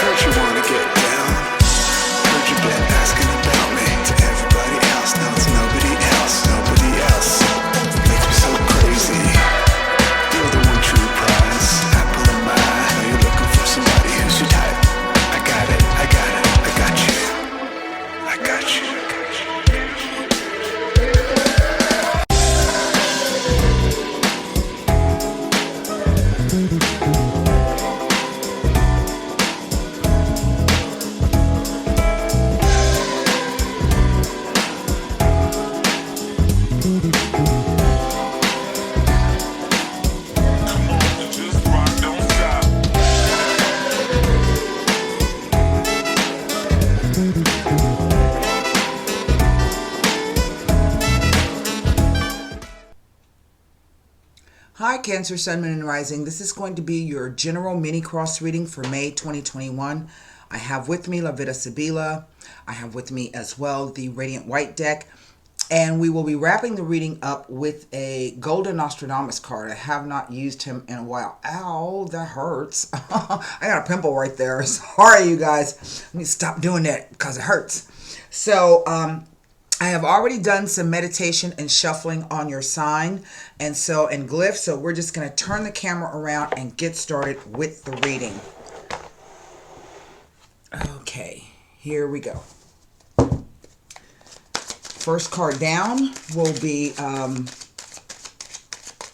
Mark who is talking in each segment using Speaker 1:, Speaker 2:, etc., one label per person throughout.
Speaker 1: Heard you wanna get down. Heard you been asking about me to everybody else. Now it's nobody else, nobody else. Makes me so crazy. You're the one true prize, apple of my eye. Know you're looking for somebody who's your type. I got it, I got it, I got you. I got you, I got you.
Speaker 2: Hi Cancer, Sun, Moon, and Rising. This is going to be your general mini cross reading for May 2021. I have with me La Vida Sibila. I have with me as well the Radiant White deck. And we will be wrapping the reading up with a Golden Nostradamus card. I have not used him in a while. Ow, that hurts. I got a pimple right there. Sorry, you guys. Let me stop doing that because it hurts. So, I have already done some meditation and shuffling on your sign and glyph. So we're just going to turn the camera around and get started with the reading. Okay, here we go. First card down will be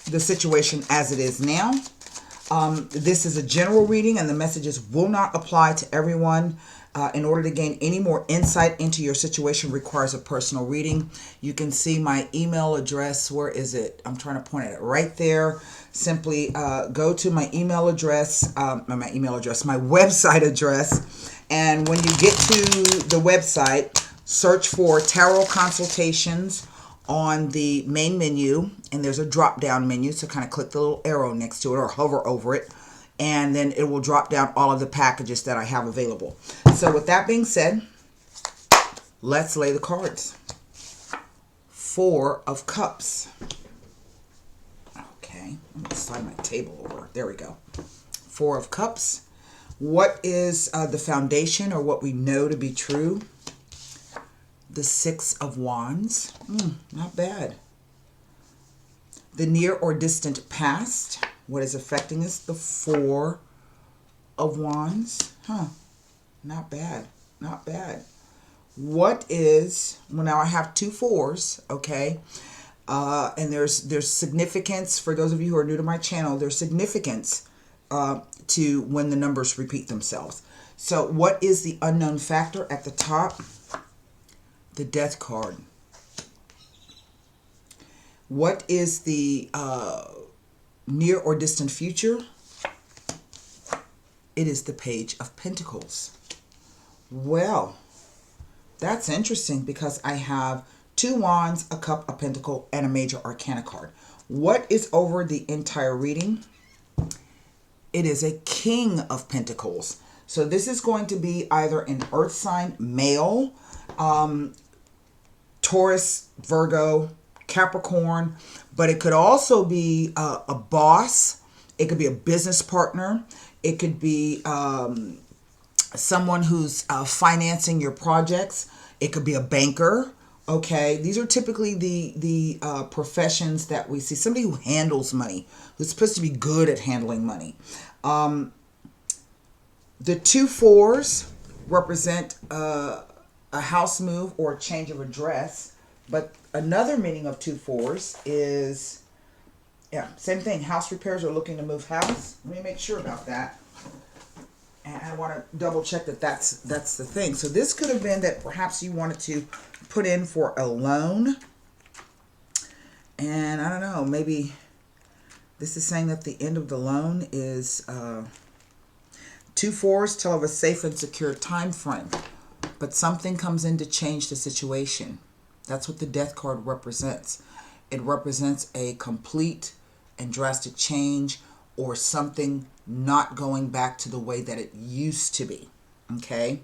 Speaker 2: the situation as it is now. This is a general reading and the messages will not apply to everyone. In order to gain any more insight into your situation requires a personal reading. You can see my email address. Where is it? I'm trying to point at it right there. Simply go to my email address, my website address. And when you get to the website, search for Tarot Consultations on the main menu. And there's a drop down menu. So kind of click the little arrow next to it or hover over it. And then it will drop down all of the packages that I have available. So with that being said, let's lay the cards. 4 of Cups. Okay, I'm going to slide my table over. There we go. 4 of Cups. What is the foundation or what we know to be true? The 6 of Wands. Not bad. The near or distant past. What is affecting us? The 4 of Wands. Not bad. Not bad. What is... Well, now I have 2 4s, okay? And there's significance, for those of you who are new to my channel, there's significance to when the numbers repeat themselves. So what is the unknown factor at the top? The Death card. What is the... near or distant future? It is the Page of Pentacles. Well, that's interesting because I have 2 Wands, a Cup, a Pentacle, and a Major Arcana card. What is over the entire reading? It is a King of Pentacles. So this is going to be either an earth sign, male, Taurus, Virgo, Capricorn, but it could also be a boss. It could be a business partner. It could be someone who's financing your projects. It could be a banker. Okay, these are typically the professions that we see. Somebody who handles money, who's supposed to be good at handling money. The 2 4s represent a house move or a change of address. But another meaning of 2 4s is, yeah, same thing. House repairs, or looking to move house. Let me make sure about that. And I want to double check that that's the thing. So this could have been that perhaps you wanted to put in for a loan. And I don't know, maybe this is saying that the end of the loan is 2 4s tell of a safe and secure time frame. But something comes in to change the situation. That's what the Death card represents. It represents a complete and drastic change or something not going back to the way that it used to be. Okay?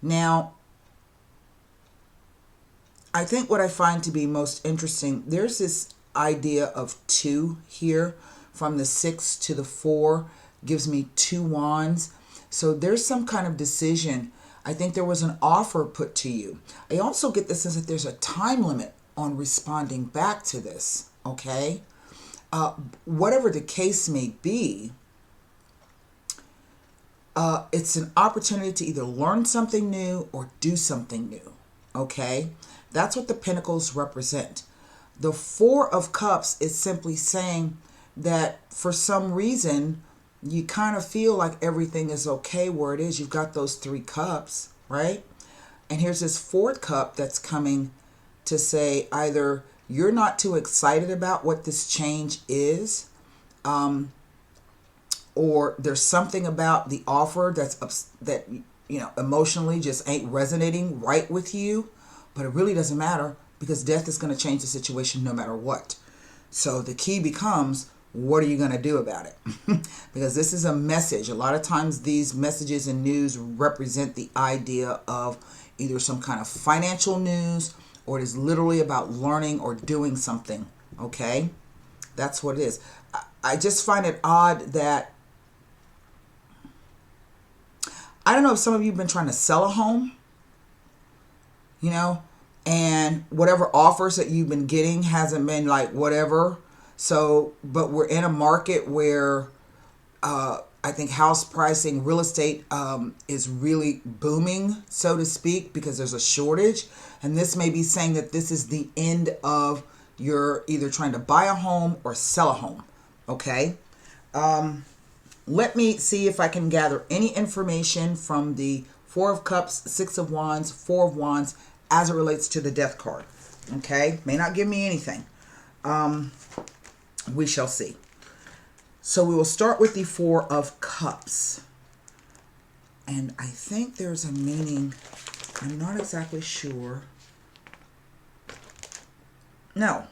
Speaker 2: Now, I think what I find to be most interesting, there's this idea of 2 here. From the 6 to the 4 gives me 2 wands. So there's some kind of decision. I think there was an offer put to you. I also get the sense that there's a time limit on responding back to this, okay? Whatever the case may be, it's an opportunity to either learn something new or do something new, okay? That's what the Pentacles represent. The Four of Cups is simply saying that for some reason, you kind of feel like everything is okay where it is. You've got those 3 cups, right? And here's this 4th cup that's coming to say either you're not too excited about what this change is, or there's something about the offer that emotionally just ain't resonating right with you, but it really doesn't matter because death is going to change the situation no matter what. So the key becomes, what are you going to do about it? Because this is a message. A lot of times these messages and news represent the idea of either some kind of financial news, or it is literally about learning or doing something, okay? That's what it is. I just find it odd that, I don't know if some of you have been trying to sell a home, and whatever offers that you've been getting hasn't been like whatever. So, but we're in a market where I think house pricing, real estate is really booming, so to speak, because there's a shortage. And this may be saying that this is the end of your either trying to buy a home or sell a home. Okay. Let me see if I can gather any information from the 4 of Cups, 6 of Wands, 4 of Wands as it relates to the Death card. Okay. May not give me anything. We shall see. So we will start with the 4 of Cups. And I think there's a meaning. I'm not exactly sure. No.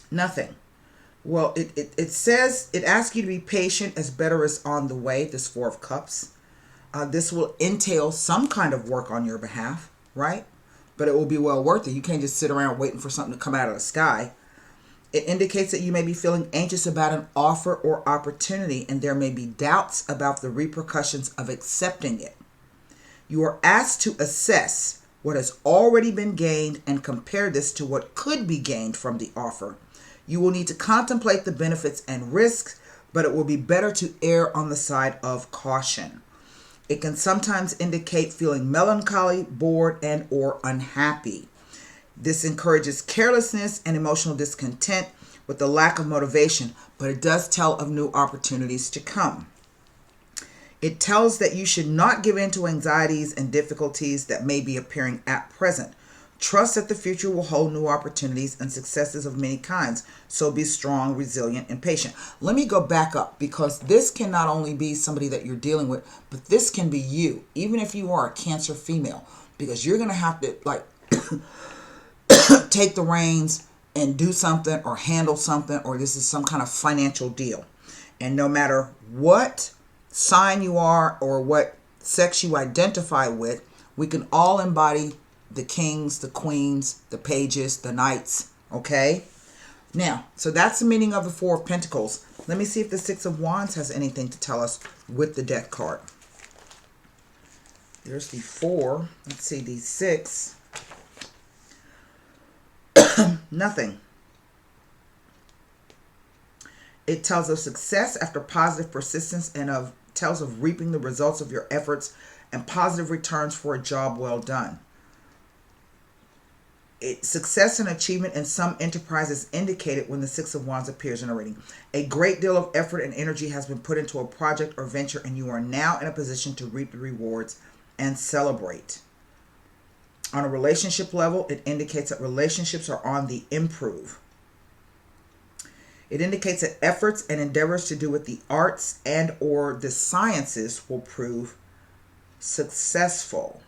Speaker 2: Nothing. Well, it says, it asks you to be patient as better is on the way, this 4 of Cups. This will entail some kind of work on your behalf, right? But it will be well worth it. You can't just sit around waiting for something to come out of the sky. It indicates that you may be feeling anxious about an offer or opportunity, and there may be doubts about the repercussions of accepting it. You are asked to assess what has already been gained and compare this to what could be gained from the offer. You will need to contemplate the benefits and risks, but it will be better to err on the side of caution. It can sometimes indicate feeling melancholy, bored, and or unhappy. This encourages carelessness and emotional discontent with the lack of motivation, but it does tell of new opportunities to come. It tells that you should not give in to anxieties and difficulties that may be appearing at present. Trust that the future will hold new opportunities and successes of many kinds. So be strong, resilient, and patient. Let me go back up, because this can not only be somebody that you're dealing with, but this can be you, even if you are a Cancer female, because you're going to have to take the reins and do something or handle something, or this is some kind of financial deal. And no matter what sign you are or what sex you identify with, we can all embody the kings, the queens, the pages, the knights. Okay? Now, so that's the meaning of the 4 of Pentacles. Let me see if the 6 of Wands has anything to tell us with the Death card. There's the 4. Let's see, the 6. Nothing. It tells of success after positive persistence, and tells of reaping the results of your efforts and positive returns for a job well done. Success and achievement in some enterprises indicated when the 6 of Wands appears in a reading. A great deal of effort and energy has been put into a project or venture, and you are now in a position to reap the rewards and celebrate. On a relationship level, it indicates that relationships are on the improve. It indicates that efforts and endeavors to do with the arts and or the sciences will prove successful.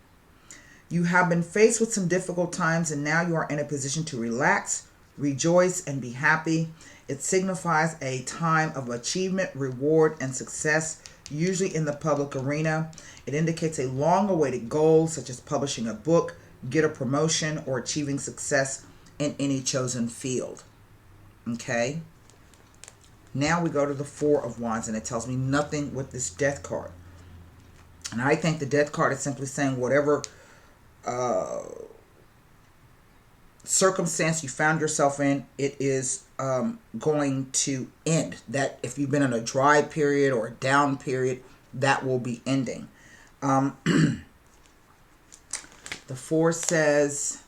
Speaker 2: You have been faced with some difficult times, and now you are in a position to relax, rejoice, and be happy. It signifies a time of achievement, reward, and success, usually in the public arena. It indicates a long-awaited goal, such as publishing a book, get a promotion, or achieving success in any chosen field. Okay? Now we go to the 4 of Wands, and it tells me nothing with this Death card. And I think the death card is simply saying whatever circumstance you found yourself in, it is going to end. That if you've been in a dry period or a down period, that will be ending. The 4 says,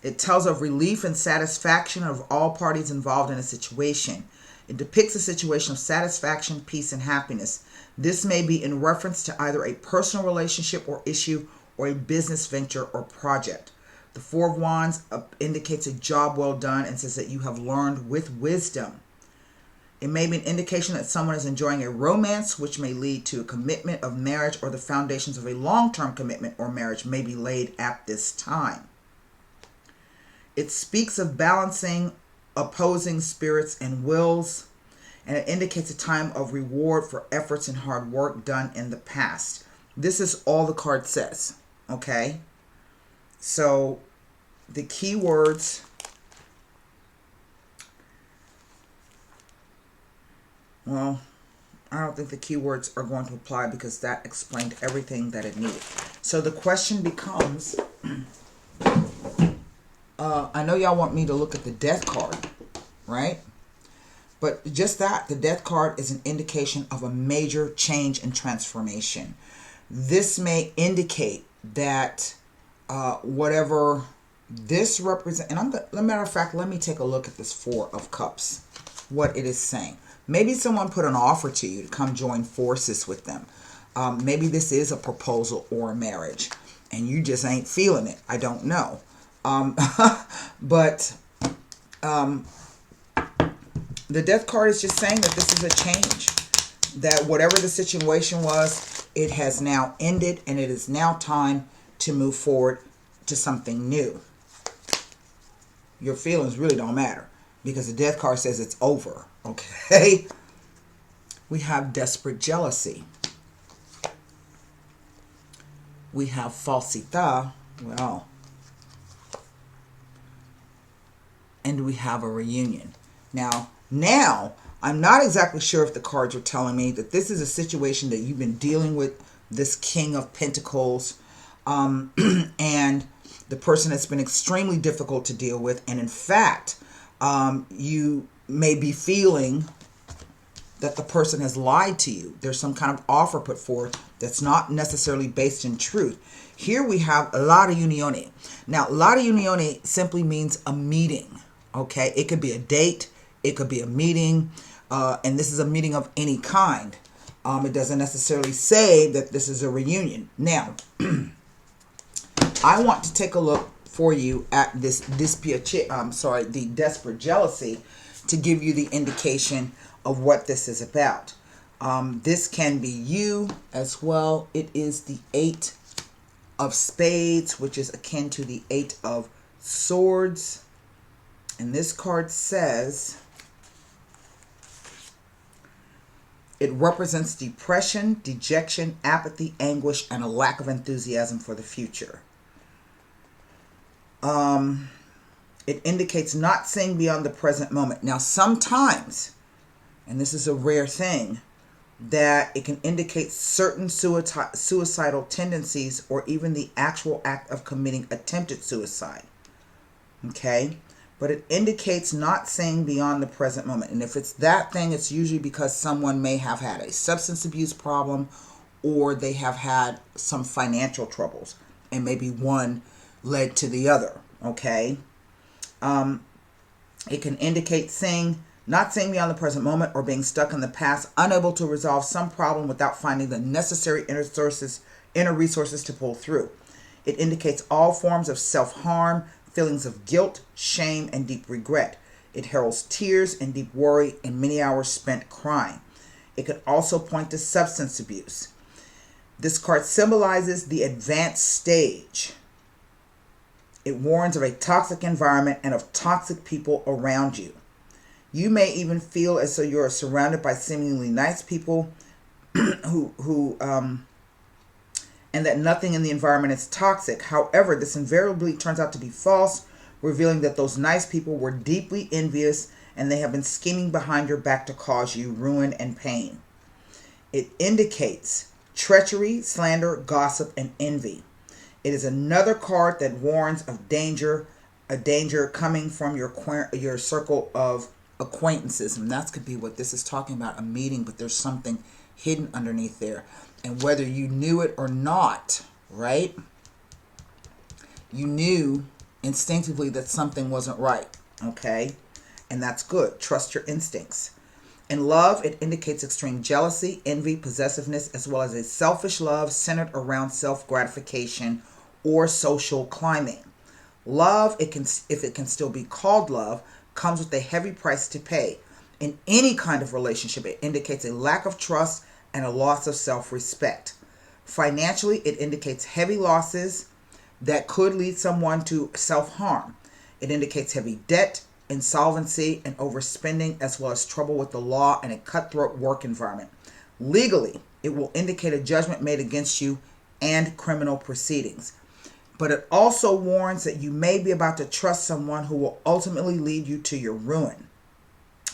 Speaker 2: it tells of relief and satisfaction of all parties involved in a situation. It depicts a situation of satisfaction, peace, and happiness. This may be in reference to either a personal relationship or issue or a business venture or project. The 4 of Wands indicates a job well done and says that you have learned with wisdom. It may be an indication that someone is enjoying a romance, which may lead to a commitment of marriage, or the foundations of a long-term commitment or marriage may be laid at this time. It speaks of balancing opposing spirits and wills, and it indicates a time of reward for efforts and hard work done in the past. This is all the card says, okay? So the key words, well, I don't think the keywords are going to apply because that explained everything that it needed. So the question becomes, I know y'all want me to look at the death card, right? But just that, the death card is an indication of a major change and transformation. This may indicate that whatever this represents, and matter of fact, let me take a look at this 4 of Cups, what it is saying. Maybe someone put an offer to you to come join forces with them. Maybe this is a proposal or a marriage, and you just ain't feeling it. I don't know. But the death card is just saying that this is a change. That whatever the situation was, it has now ended, and it is now time to move forward to something new. Your feelings really don't matter because the death card says it's over. Okay? We have desperate jealousy. We have falsità. Well, and we have a reunion. Now, I'm not exactly sure if the cards are telling me that this is a situation that you've been dealing with this King of Pentacles, and the person that's been extremely difficult to deal with. And in fact, you may be feeling that the person has lied to you. There's some kind of offer put forth that's not necessarily based in truth. Here we have la riunione. Now, la riunione simply means a meeting. Okay, it could be a date, it could be a meeting, and this is a meeting of any kind. It doesn't necessarily say that this is a reunion. Now, I want to take a look for you at this the desperate jealousy, to give you the indication of what this is about. This can be you as well. It is the 8 of Spades, which is akin to the 8 of Swords. And this card says it represents depression, dejection, apathy, anguish, and a lack of enthusiasm for the future. It indicates not seeing beyond the present moment. Now, sometimes, and this is a rare thing, that it can indicate certain suicidal tendencies or even the actual act of committing attempted suicide. Okay? But it indicates not seeing beyond the present moment. And if it's that thing, it's usually because someone may have had a substance abuse problem, or they have had some financial troubles, and maybe one led to the other. Okay? It can indicate not seeing beyond the present moment, or being stuck in the past, unable to resolve some problem without finding the necessary inner resources to pull through. It indicates all forms of self-harm, feelings of guilt, shame, and deep regret. It heralds tears and deep worry and many hours spent crying. It could also point to substance abuse. This card symbolizes the advanced stage. It warns of a toxic environment and of toxic people around you. You may even feel as though you're surrounded by seemingly nice people and that nothing in the environment is toxic. However, this invariably turns out to be false, revealing that those nice people were deeply envious and they have been scheming behind your back to cause you ruin and pain. It indicates treachery, slander, gossip, and envy. It is another card that warns of danger, a danger coming from your circle of acquaintances. And that could be what this is talking about, a meeting, but there's something hidden underneath there. And whether you knew it or not, right? You knew instinctively that something wasn't right, okay? And that's good. Trust your instincts. In love, it indicates extreme jealousy, envy, possessiveness, as well as a selfish love centered around self-gratification or social climbing. Love, if it can still be called love, comes with a heavy price to pay. In any kind of relationship, it indicates a lack of trust and a loss of self-respect. Financially, it indicates heavy losses that could lead someone to self-harm. It indicates heavy debt, insolvency, and overspending, as well as trouble with the law and a cutthroat work environment. Legally, it will indicate a judgment made against you and criminal proceedings. But it also warns that you may be about to trust someone who will ultimately lead you to your ruin.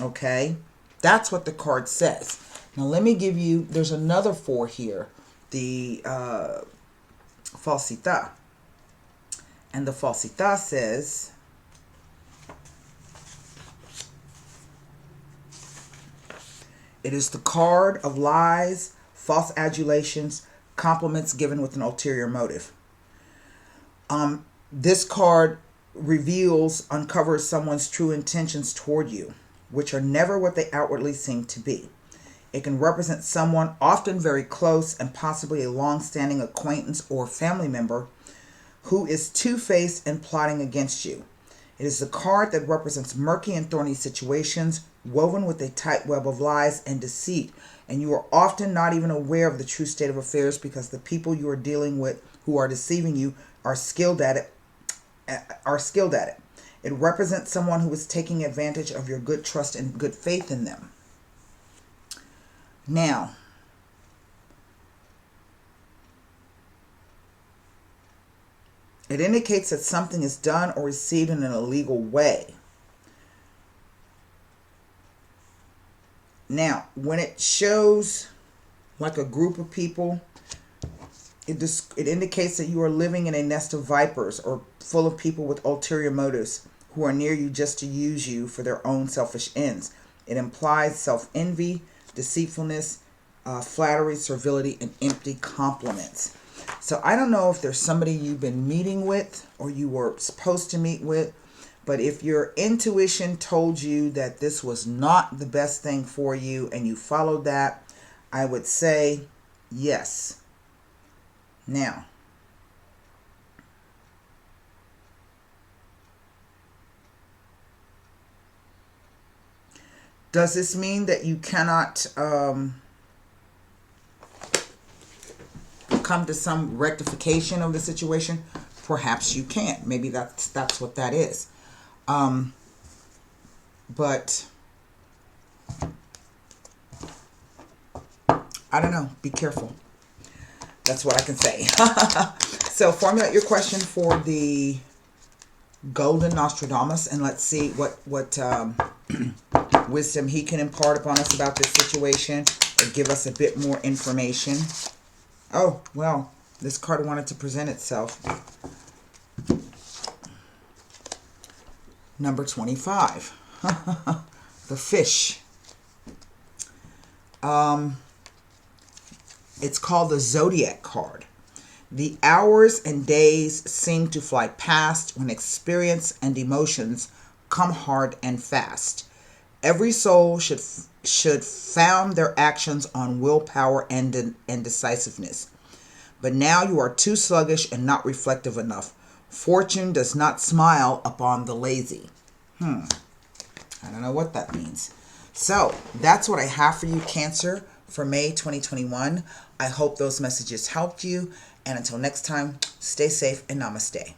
Speaker 2: Okay? That's what the card says. Now let me give you, there's another 4 here. The falsità. And the falsità says, it is the card of lies, false adulations, compliments given with an ulterior motive. This card uncovers someone's true intentions toward you, which are never what they outwardly seem to be. It can represent someone often very close and possibly a long-standing acquaintance or family member who is two-faced and plotting against you. It is the card that represents murky and thorny situations woven with a tight web of lies and deceit, and you are often not even aware of the true state of affairs because the people you are dealing with who are deceiving you are skilled at it. It represents someone who is taking advantage of your good trust and good faith in them. Now, it indicates that something is done or received in an illegal way. Now, when it shows like a group of people, it indicates that you are living in a nest of vipers or full of people with ulterior motives who are near you just to use you for their own selfish ends. It implies self-envy, deceitfulness, flattery, servility, and empty compliments. So I don't know if there's somebody you've been meeting with or you were supposed to meet with, but if your intuition told you that this was not the best thing for you and you followed that, I would say yes. Now, does this mean that you cannot come to some rectification of the situation? Perhaps you can't. Maybe that's what that is. But I don't know. Be careful. That's what I can say. So formulate your question for the Golden Nostradamus, and let's see what wisdom he can impart upon us about this situation, or give us a bit more information. Oh, well, this card wanted to present itself. Number 25. The fish. It's called the Zodiac card. The hours and days seem to fly past when experience and emotions come hard and fast. Every soul should found their actions on willpower and decisiveness. But now you are too sluggish and not reflective enough. Fortune does not smile upon the lazy. I don't know what that means. So that's what I have for you, Cancer, for May 2021. I hope those messages helped you. And until next time, stay safe and namaste.